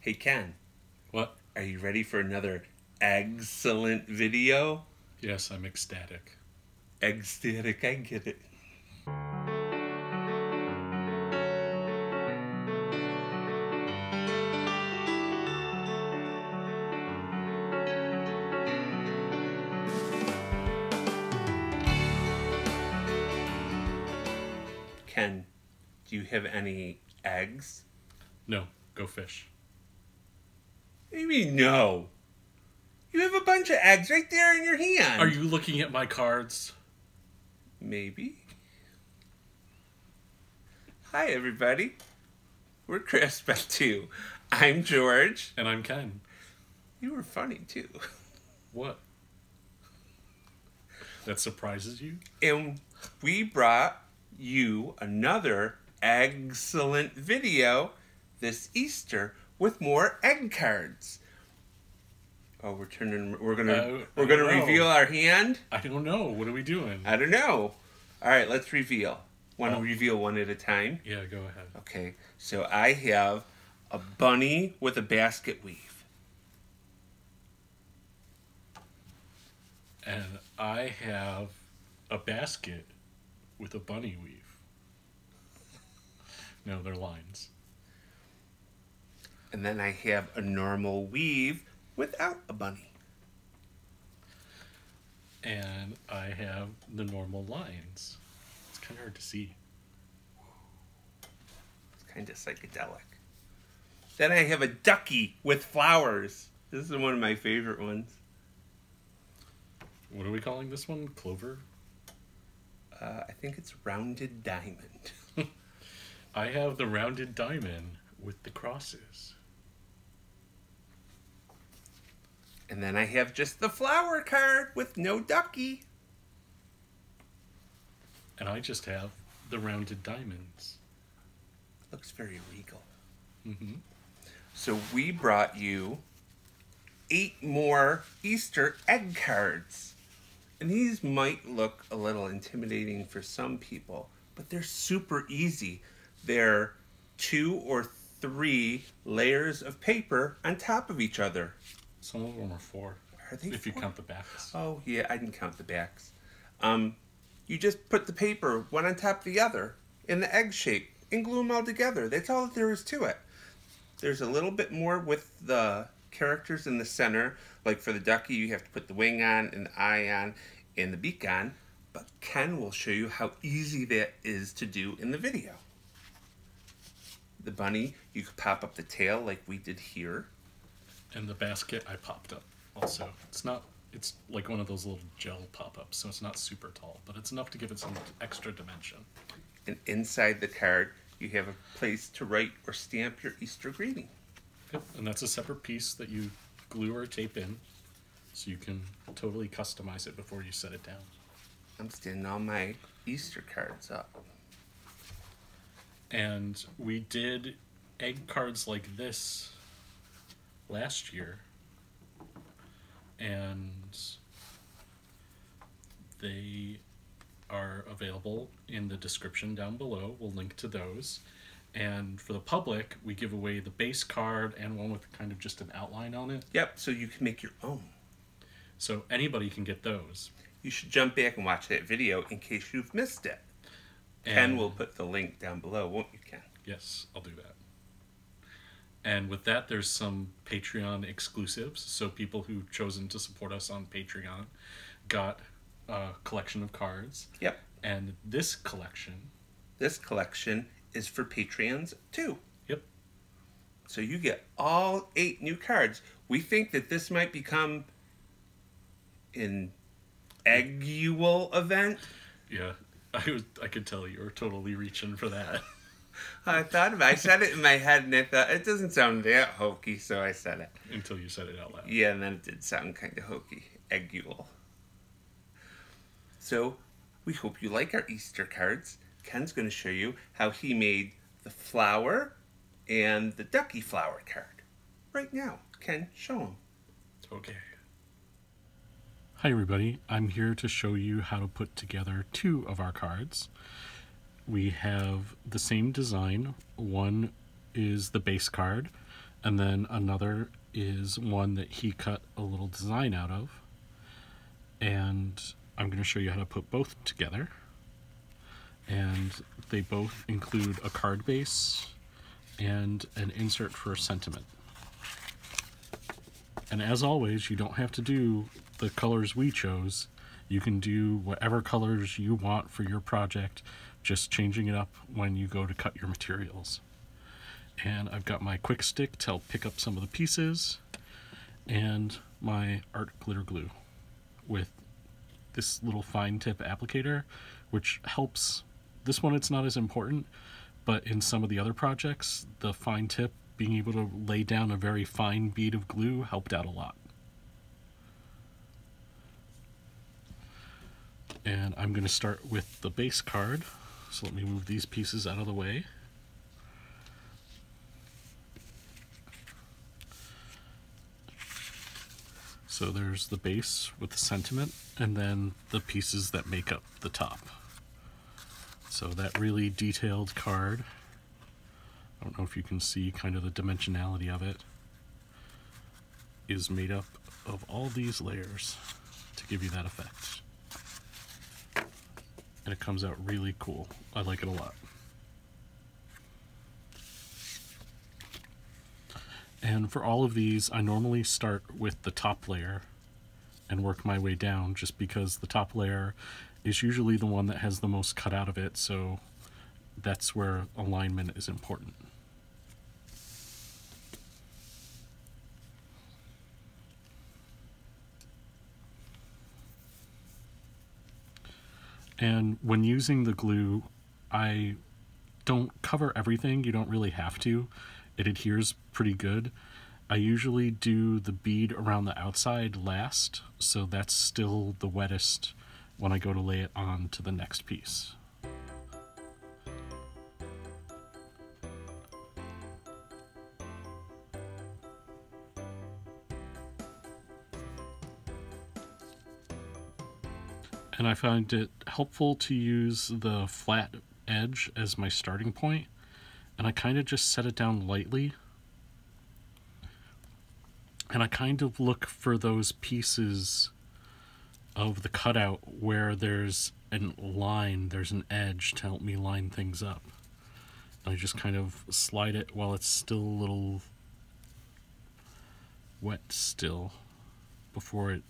Hey Ken, What? are you ready for another egg-cellent video? Yes, I'm ecstatic. Egg-static, I get it. Ken, do you have any eggs? No, go fish. What do you mean no? You have a bunch of eggs right there in your hand. Are you looking at my cards? Maybe. Hi everybody. We're Crisp at 2. I'm George. And I'm Ken. You were funny too. What? That surprises you? And we brought you another egg-cellent video this Easter with more egg cards. Oh, we're gonna reveal our hand? I don't know. What are we doing? I don't know. All right, let's reveal. Want to reveal one at a time? Yeah, go ahead. Okay, so I have a bunny with a basket weave. And I have a basket with a bunny weave. No, they're lines. And then I have a normal weave without a bunny. And I have the normal lines. It's kind of hard to see. It's kind of psychedelic. Then I have a ducky with flowers. This is one of my favorite ones. What are we calling this one? Clover? I think it's rounded diamond. I have the rounded diamond with the crosses. And then I have just the flower card with no ducky. And I just have the rounded diamonds. Looks very regal. Mm-hmm. So we brought you 8 more Easter egg cards. And these might look a little intimidating for some people, but they're super easy. They're 2 or 3 layers of paper on top of each other. Some of them are 4. Are they if 4? You count the backs. Oh, yeah, I didn't count the backs. You just put the paper one on top of the other in the egg shape and glue them all together. That's all that there is to it. There's a little bit more with the characters in the center. Like for the ducky, you have to put the wing on and the eye on and the beak on. But Ken will show you how easy that is to do in the video. The bunny, you could pop up the tail like we did here. And the basket I popped up also. It's like one of those little gel pop-ups, so it's not super tall, but it's enough to give it some extra dimension. And inside the card, you have a place to write or stamp your Easter greeting. Yep, and that's a separate piece that you glue or tape in, so you can totally customize it before you set it down. I'm standing all my Easter cards up. And we did egg cards like this last year, and they are available in the description down below. We'll link to those. And for the public, we give away the base card and one with kind of just an outline on it. Yep, so you can make your own. So anybody can get those. You should jump back and watch that video in case you've missed it. Ken will put the link down below, won't you, Ken? Yes, I'll do that. And with that, there's some Patreon exclusives. So people who've chosen to support us on Patreon got a collection of cards. Yep. And this collection is for Patreons too. Yep. So you get all 8 new cards. We think that this might become an egg-ual event. Yeah, I could tell you were totally reaching for that. I said it in my head and I thought, it doesn't sound that hokey, so I said it. Until you said it out loud. Yeah, and then it did sound kind of hokey. Egg-ual. So, we hope you like our Easter cards. Ken's going to show you how he made the flower and the ducky flower card. Right now. Ken, show him. Okay. Hi everybody, I'm here to show you how to put together 2 of our cards. We have the same design. One is the base card, And then another is one that he cut a little design out of. And I'm going to show you how to put both together. And they both include a card base and an insert for sentiment. And as always, you don't have to do the colors we chose. You can do whatever colors you want for your project, just changing it up when you go to cut your materials. And I've got my quick stick to help pick up some of the pieces, and my art glitter glue with this little fine tip applicator, which helps. This one, it's not as important, but in some of the other projects, the fine tip, being able to lay down a very fine bead of glue, helped out a lot. And I'm going to start with the base card. So let me move these pieces out of the way. So there's the base with the sentiment, and then the pieces that make up the top. So that really detailed card, I don't know if you can see kind of the dimensionality of it, is made up of all these layers to give you that effect. And it comes out really cool. I like it a lot. And for all of these, I normally start with the top layer and work my way down, just because the top layer is usually the one that has the most cut out of it, so that's where alignment is important. And when using the glue, I don't cover everything. You don't really have to. It adheres pretty good. I usually do the bead around the outside last, so that's still the wettest when I go to lay it on to the next piece. And I find it helpful to use the flat edge as my starting point, and I kind of just set it down lightly. And I kind of look for those pieces of the cutout where there's a line, there's an edge to help me line things up. And I just kind of slide it while it's still a little wet still before it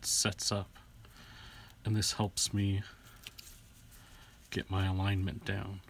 sets up. And this helps me get my alignment down.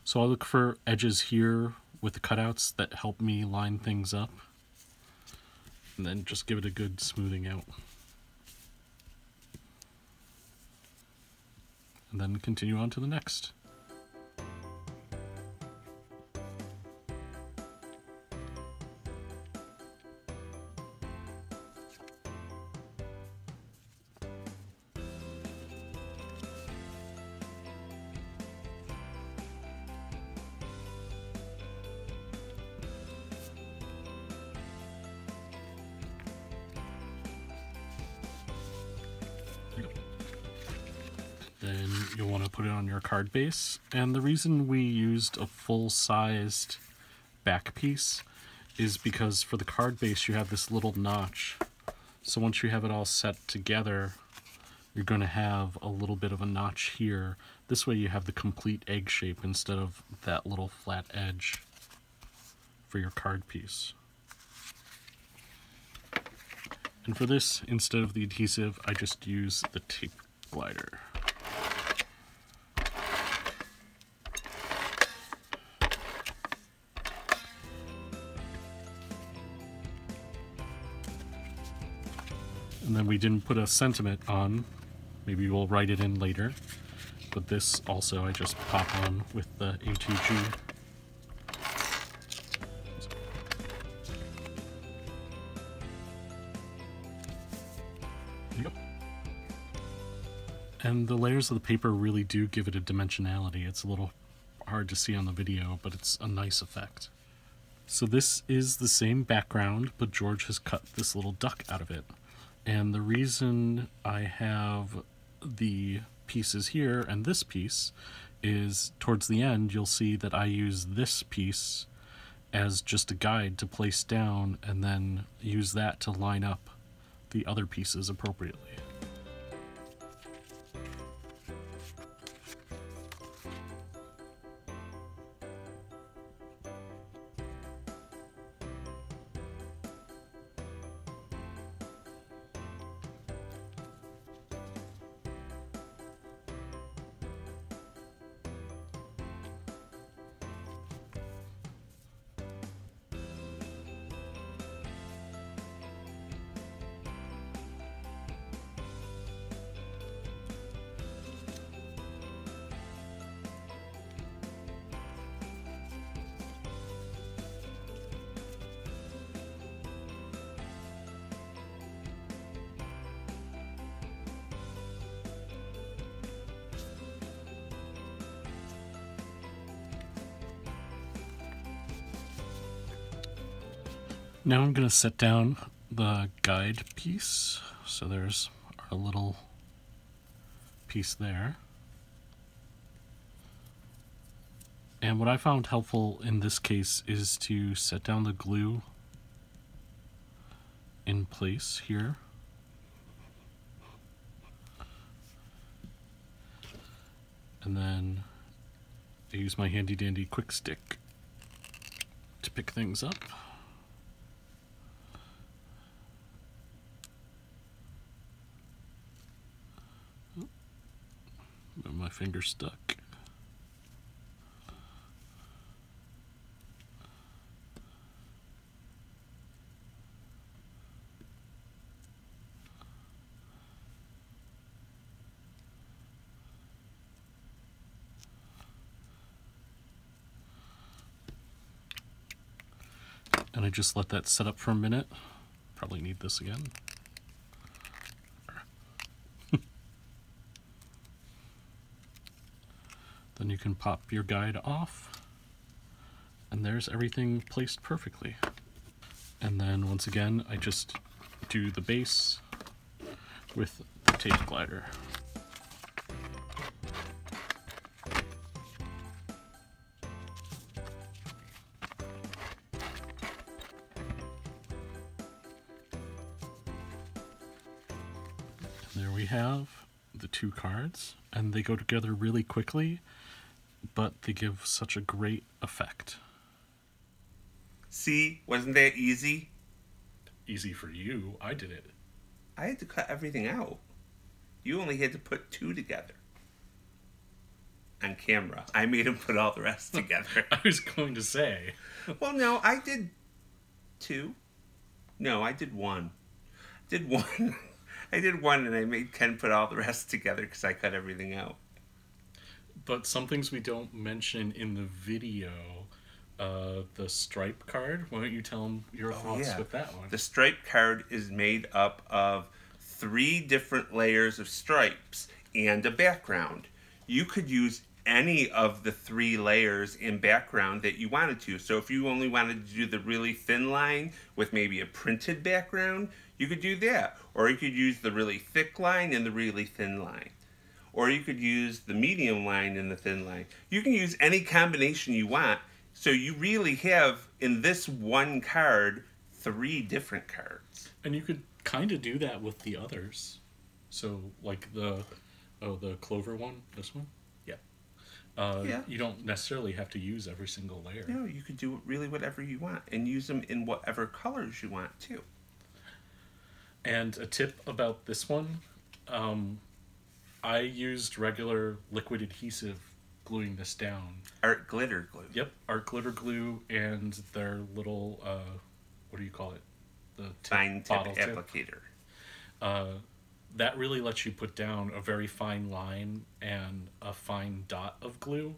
So I look for edges here with the cutouts that help me line things up, and then just give it a good smoothing out. And then continue on to the next. Then you'll want to put it on your card base. And the reason we used a full-sized back piece is because for the card base you have this little notch. So once you have it all set together, you're going to have a little bit of a notch here. This way you have the complete egg shape instead of that little flat edge for your card piece. And for this, instead of the adhesive, I just use the tape glider. And then we didn't put a sentiment on. Maybe we'll write it in later. But this also I just pop on with the A2G. Yep. And the layers of the paper really do give it a dimensionality. It's a little hard to see on the video, but it's a nice effect. So this is the same background, but George has cut this little duck out of it. And the reason I have the pieces here and this piece is towards the end you'll see that I use this piece as just a guide to place down, and then use that to line up the other pieces appropriately. Now I'm going to set down the guide piece. So there's our little piece there. And what I found helpful in this case is to set down the glue in place here. And then I use my handy dandy quick stick to pick things up. My finger stuck. And I just let that set up for a minute. Probably need this again. Then you can pop your guide off, and there's everything placed perfectly. And then once again, I just do the base with the tape glider. And there we have the two cards, and they go together really quickly, but they give such a great effect. See, wasn't that easy? Easy for you. I did it. I had to cut everything out. You only had to put two together. On camera. I made him put all the rest together. I was going to say. Well, no, I did two. No, I did one. I did one, and I made Ken put all the rest together because I cut everything out. But some things we don't mention in the video, the stripe card. Why don't you tell them your thoughts with that one? The stripe card is made up of 3 different layers of stripes and a background. You could use any of the 3 layers in background that you wanted to. So if you only wanted to do the really thin line with maybe a printed background, you could do that. Or you could use the really thick line and the really thin line. Or you could use the medium line and the thin line. You can use any combination you want. So you really have, in this one card, 3 different cards. And you could kind of do that with the others. So, like the clover one, this one? Yeah. You don't necessarily have to use every single layer. No, you could do really whatever you want and use them in whatever colors you want, too. And a tip about this one, I used regular liquid adhesive gluing this down. Art glitter glue. Yep, art glitter glue and their little, what do you call it? The fine tip applicator. That really lets you put down a very fine line and a fine dot of glue.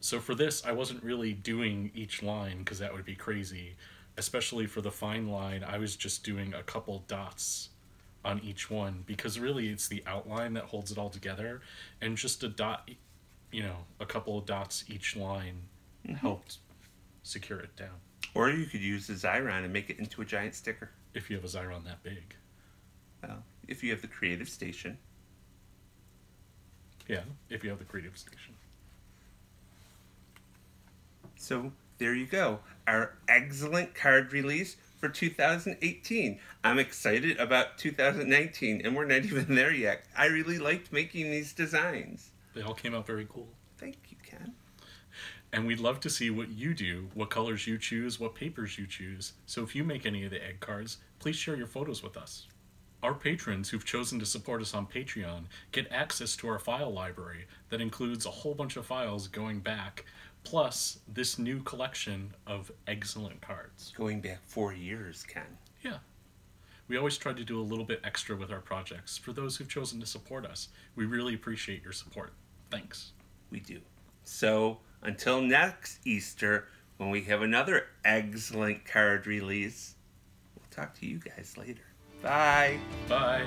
So for this, I wasn't really doing each line because that would be crazy. Especially for the fine line, I was just doing a couple dots on each one because really it's the outline that holds it all together, and just a dot, a couple of dots each line helped secure it down. Or you could use the Xyron and make it into a giant sticker. If you have a Xyron that big. Well, if you have the Creative Station. Yeah, if you have the Creative Station. So there you go. Our excellent card release for 2018. I'm excited about 2019, and we're not even there yet. I really liked making these designs. They all came out very cool. Thank you, Ken. And we'd love to see what you do, what colors you choose, what papers you choose. So if you make any of the egg cards, please share your photos with us. Our patrons who've chosen to support us on Patreon get access to our file library that includes a whole bunch of files going back, plus this new collection of Egg-cellent cards. Going back 4 years, Ken. Yeah. We always try to do a little bit extra with our projects for those who've chosen to support us. We really appreciate your support. Thanks. We do. So, until next Easter, when we have another excellent card release, we'll talk to you guys later. Bye. Bye.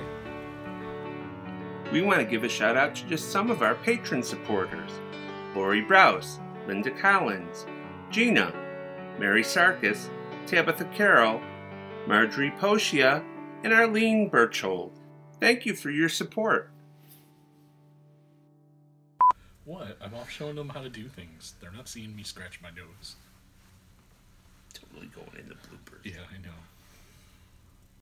We want to give a shout out to just some of our patron supporters. Lori Browse, Linda Collins, Gina, Mary Sarkis, Tabitha Carroll, Marjorie Poshia, and Arlene Birchold. Thank you for your support. What? I'm off showing them how to do things. They're not seeing me scratch my nose. Totally going into bloopers. Yeah, I know.